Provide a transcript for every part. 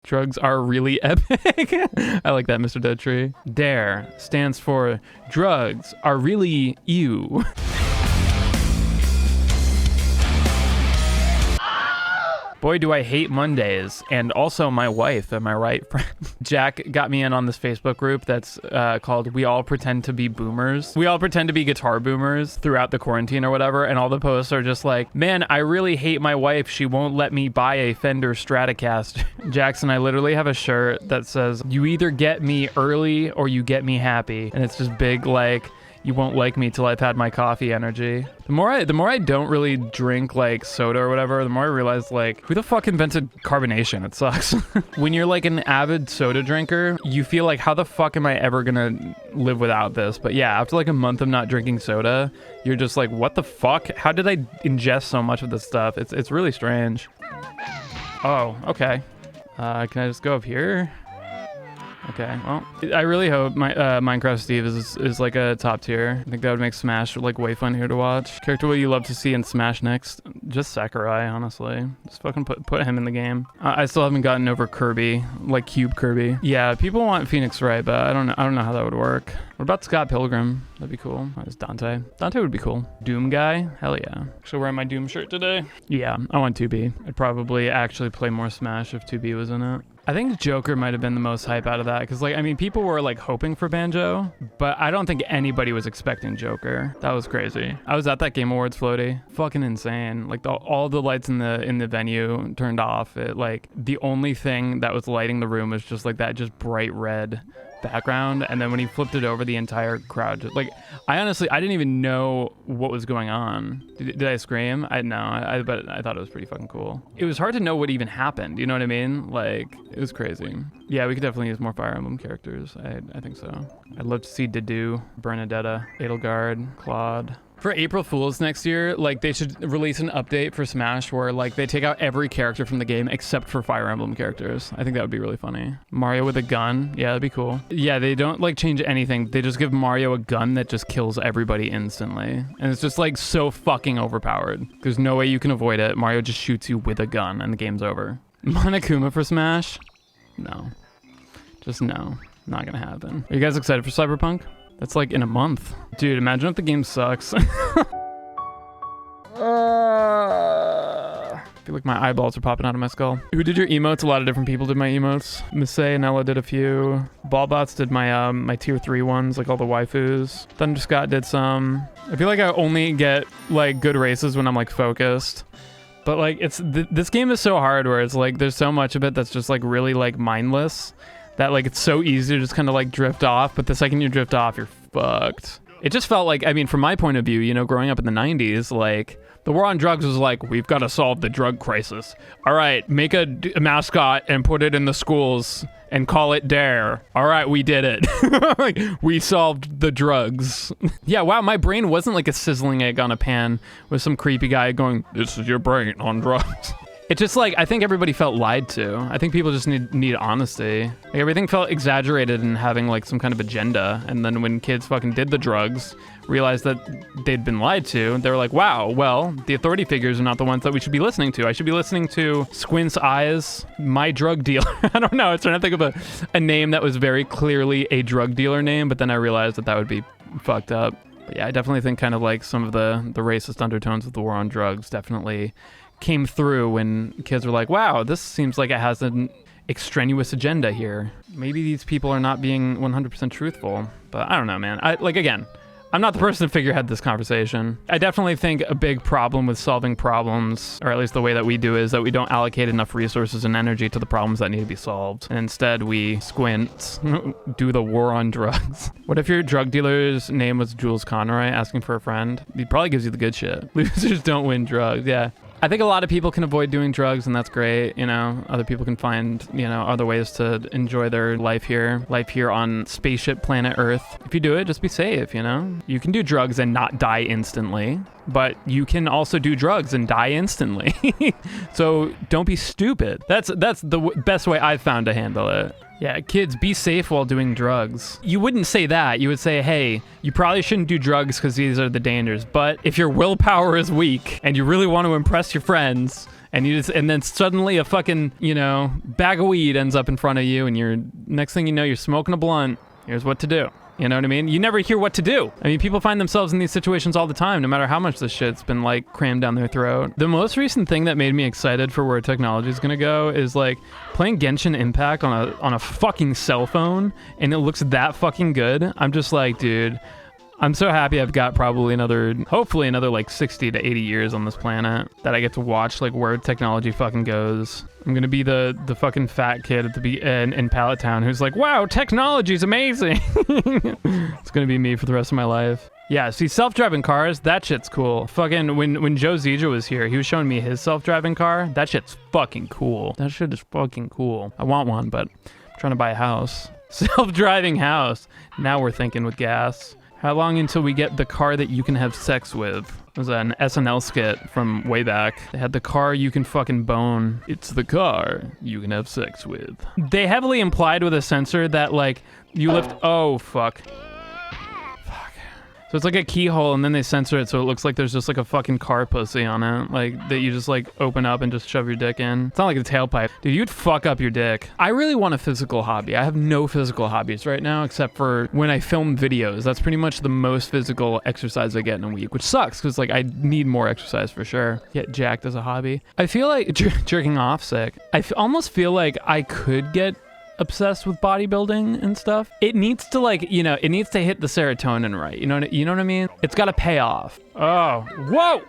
Drugs are really epic. I like that, Mr. Dead Tree. D.A.R.E stands for drugs are really you. Boy, do I hate Mondays, and also my wife, am I right? Jack got me in on this Facebook group that's called We All Pretend to Be Boomers. We all pretend to be guitar boomers throughout the quarantine or whatever, and all the posts are just like, man, I really hate my wife. She won't let me buy a Fender Stratocaster. Jackson, I literally have a shirt that says, you either get me early or you get me happy. And it's just big like, you won't like me till I've had my coffee energy. The more I don't really drink like soda or whatever, the more I realize like, who the fuck invented carbonation? It sucks. When you're like an avid soda drinker, you feel like, how the fuck am I ever gonna live without this? But yeah, after like a month of not drinking soda, you're just like, what the fuck? How did I ingest so much of this stuff? It's really strange. Oh, okay. Can I just go up here? Okay, well, I really hope my Minecraft Steve is like a top tier. I think that would make Smash like way funnier to watch. Character what you love to see in Smash next? Just Sakurai, honestly. Just fucking put him in the game. I still haven't gotten over Kirby, like Cube Kirby. Yeah, people want Phoenix Wright, but I don't know how that would work. What about Scott Pilgrim? That'd be cool. That is Dante. Dante would be cool. Doom guy? Hell yeah. Actually wearing my Doom shirt today. Yeah, I want 2B. I'd probably actually play more Smash if 2B was in it. I think Joker might have been the most hype out of that because, like, I mean, people were like hoping for Banjo, but I don't think anybody was expecting Joker. That was crazy. I was at that Game Awards floaty. Fucking insane. Like all the lights in the venue turned off. It like the only thing that was lighting the room was just like that just bright red background, and then when he flipped it over, the entire crowd just, like, I didn't even know what was going on. Did I scream? But I thought it was pretty fucking cool. It was hard to know what even happened, you know what I mean? Like, it was crazy. Yeah, we could definitely use more Fire Emblem characters. I think so. I'd love to see Dedue, Bernadetta, Edelgard, Claude. For April Fools next year, like, they should release an update for Smash where, like, they take out every character from the game except for Fire Emblem characters. I think that would be really funny. Mario with a gun. Yeah, that'd be cool. Yeah, they don't, like, change anything. They just give Mario a gun that just kills everybody instantly. And it's just, like, so fucking overpowered. There's no way you can avoid it. Mario just shoots you with a gun and the game's over. Monokuma for Smash? No. Just no. Not gonna happen. Are you guys excited for Cyberpunk? That's like in a month. Dude, imagine if the game sucks. I feel like my eyeballs are popping out of my skull. Who did your emotes? A lot of different people did my emotes. Missay and Ella did a few. Ballbots did my my tier 3 ones, like all the waifus. Thunder Scott did some. I feel like I only get like good races when I'm like focused. But like this game is so hard where it's like there's so much of it that's just like really like mindless. That like it's so easy to just kind of like drift off, but the second you drift off, you're fucked. It just felt like, I mean, from my point of view, you know, growing up in the 90s, like the war on drugs was like, we've got to solve the drug crisis. All right, make a mascot and put it in the schools and call it D.A.R.E. All right, we did it. Like, we solved the drugs. Yeah, wow, my brain wasn't like a sizzling egg on a pan with some creepy guy going, this is your brain on drugs. It just like, I think everybody felt lied to. I think people just need honesty. Like, everything felt exaggerated and having like some kind of agenda. And then when kids fucking did the drugs, realized that they'd been lied to, they were like, wow, well, the authority figures are not the ones that we should be listening to. I should be listening to Squint's Eyes, my drug dealer. I don't know. I was trying to think of a name that was very clearly a drug dealer name, but then I realized that would be fucked up. But yeah, I definitely think kind of like some of the racist undertones of the war on drugs definitely came through when kids were like, wow, this seems like it has an extraneous agenda here. Maybe these people are not being 100% truthful, but I don't know, man. Again, I'm not the person to figurehead this conversation. I definitely think a big problem with solving problems, or at least the way that we do, is that we don't allocate enough resources and energy to the problems that need to be solved. And instead we squint, do the war on drugs. What if your drug dealer's name was Jules Conroy asking for a friend? He probably gives you the good shit. Losers don't win drugs, yeah. I think a lot of people can avoid doing drugs, and that's great. You know, other people can find, you know, other ways to enjoy their life here on spaceship planet Earth. If you do it, just be safe, you know? You can do drugs and not die instantly. but you can also do drugs and die instantly. So don't be stupid. That's the best way I've found to handle it. Yeah, kids, be safe while doing drugs. You wouldn't say that. You would say, hey, you probably shouldn't do drugs because these are the dangers. But if your willpower is weak and you really want to impress your friends, and then suddenly a fucking, you know, bag of weed ends up in front of you, and next thing you know, you're smoking a blunt. Here's what to do. You know what I mean? You never hear what to do. I mean, people find themselves in these situations all the time, no matter how much this shit's been like crammed down their throat. The most recent thing that made me excited for where technology is gonna go is like playing Genshin Impact on a fucking cell phone, and it looks that fucking good. I'm just like, dude, I'm so happy I've got probably hopefully another like 60 to 80 years on this planet that I get to watch like where technology fucking goes. I'm gonna be the fucking fat kid at in Pallet Town who's like, wow, technology's amazing. It's gonna be me for the rest of my life. Yeah, see, self-driving cars, that shit's cool. Fucking, when Joe Zija was here, he was showing me his self-driving car. That shit's fucking cool. That shit is fucking cool. I want one, but I'm trying to buy a house. Self-driving house. Now we're thinking with gas. How long until we get the car that you can have sex with? It was an SNL skit from way back. They had the car you can fucking bone. It's the car you can have sex with. They heavily implied with a sensor that like you lift, oh fuck. So it's like a keyhole, and then they censor it so it looks like there's just like a fucking car pussy on it. Like, that you just like open up and just shove your dick in. It's not like a tailpipe. Dude, you'd fuck up your dick. I really want a physical hobby. I have no physical hobbies right now, except for when I film videos. That's pretty much the most physical exercise I get in a week, which sucks, because like I need more exercise for sure. Get jacked as a hobby. I feel like jerking off sick. I almost feel like I could get obsessed with bodybuilding and stuff. It needs to like, you know, it needs to hit the serotonin right. You know what I mean? It's got to pay off. Oh, whoa!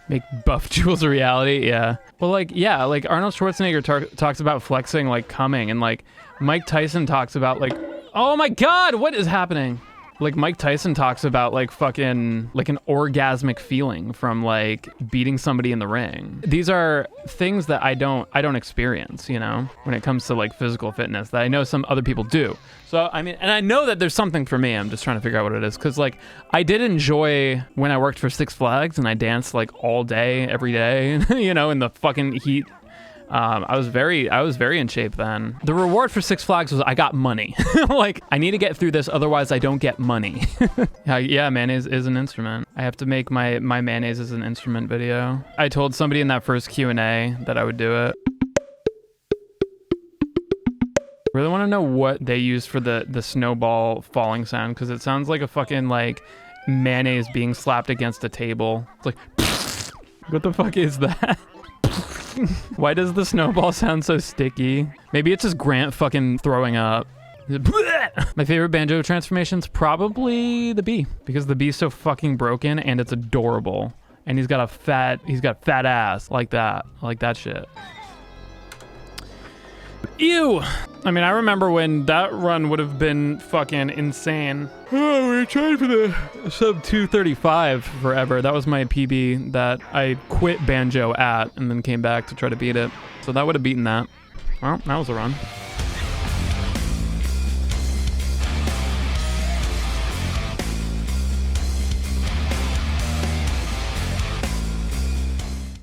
Make buff Jules a reality, yeah. Well, like, yeah, like Arnold Schwarzenegger talks about flexing, like coming, and like Mike Tyson talks about like, oh my God, what is happening? Like Mike Tyson talks about like fucking like an orgasmic feeling from like beating somebody in the ring. These are things that I don't experience, you know, when it comes to like physical fitness that I know some other people do. So, I mean, and I know that there's something for me. I'm just trying to figure out what it is. Cause like I did enjoy when I worked for Six Flags and I danced like all day, every day, you know, in the fucking heat. I was very in shape then. The reward for Six Flags was I got money. Like, I need to get through this, otherwise I don't get money. Yeah, mayonnaise is an instrument. I have to make my mayonnaise as an instrument video. I told somebody in that first Q&A that I would do it. Really want to know what they use for the snowball falling sound, because it sounds like a fucking like mayonnaise being slapped against a table. It's like, what the fuck is that? Why does the snowball sound so sticky? Maybe it's just Grant fucking throwing up. My favorite banjo transformation's probably the bee, because the bee's so fucking broken and it's adorable. And he's got fat ass like that. I like that shit. Ew! I mean, I remember when that run would have been fucking insane. Oh, we tried for the sub 235 forever. That was my PB that I quit banjo at and then came back to try to beat it. So that would have beaten that. Well, that was a run.